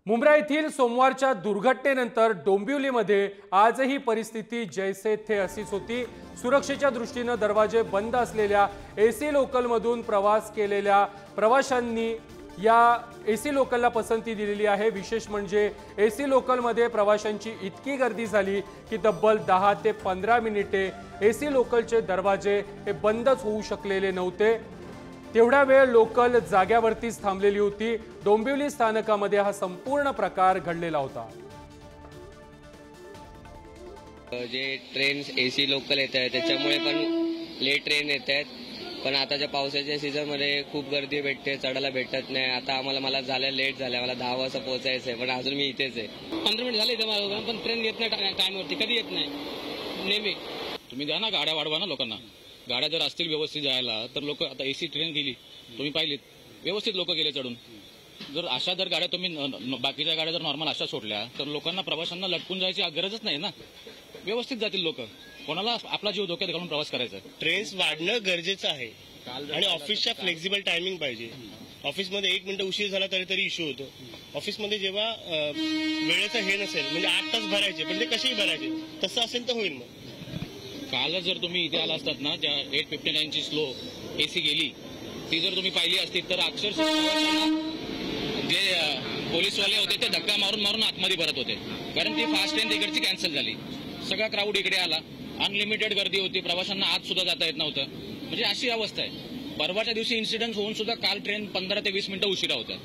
मुंब्रा येथील सोमवारच्या दुर्घटनेनंतर डोंबिवलीमध्ये आजही परिस्थिती जैसे थे अशीच होती। सुरक्षेच्या दृष्टीने दरवाजे बंद असलेल्या एसी लोकलमधून प्रवास केलेल्या प्रवाशांनी या एसी लोकलला पसंती दिलेली आहे। विशेष म्हणजे एसी लोकलमध्ये प्रवाशांची इतकी गर्दी झाली की तब्बल 10 ते 15 मिनिटे एसी लोकलचे दरवाजे हे बंदच होऊ शकलेले नव्हते। तेवढा वेळ लोकल जाग्यावरतीच थांबलेली होती। डोंबिवली स्थानकामध्ये हा संपूर्ण प्रकार घडलेला होता। जे ट्रेन एसी लोकल येत आहेत त्याच्यामुळे पण लेट ट्रेन येत आहेत, पण आताच्या पावसाच्या सीझनमध्ये खूप गर्दी भेटते, चढायला भेटत नाही। आता मला झालं लेट झालं, मला 10 वाजता पोहोचायचं आहे, पण अजून मी इथेच आहे। 15 मिनिट झाले इथे, पण ट्रेन येत नाही टाइमवरती, कधी येत नाही नेहमी। तुम्ही द्या ना, गाड्या वाढवा ना लोकांना। गाड्या जर असतील व्यवस्थित जायला तर लोक, आता एसी ट्रेन गेली तुम्ही पाहिलीत, व्यवस्थित लोक गेले चढून। जर अशा जर गाड्या तुम्ही बाकीच्या गाड्या जर नॉर्मल अशा सोडल्या तर लोकांना, प्रवाशांना लटकून जायची गरजच नाही ना। व्यवस्थित जातील लोक, कोणाला आपला जीव धोक्यात घालून प्रवास करायचा। ट्रेन्स वाढणं गरजेचं आहे आणि ऑफिसच्या फ्लेक्झिबल टायमिंग पाहिजे। ऑफिसमध्ये 1 मिनिट उशीर झाला तरी इश्यू होतो। ऑफिसमध्ये जेव्हा वेळेचं हे नसेल, म्हणजे 8 तास भरायचे, पण ते कसेही भरायचे, तसं असेल तर होईल। मग काल जर तुम्ही इथे आला असतात ना, ज्या 8:59 ची स्लो एसी गेली, ती जर तुम्ही पाहिली असती तर अक्षरशः जे पोलीसवाले होते ते धक्का मारून मारून आतमध्ये भरत होते, कारण ती फास्ट ट्रेन तिकडची कॅन्सल झाली। सगळा क्राऊड इकडे आला, अनलिमिटेड गर्दी होती, प्रवाशांना आत सुद्धा जाता येत नव्हतं। म्हणजे अशी अवस्था आहे। परवाच्या दिवशी इन्सिडेंट होऊन सुद्धा काल ट्रेन 15 ते 20 मिनिटं उशिरा होत्या।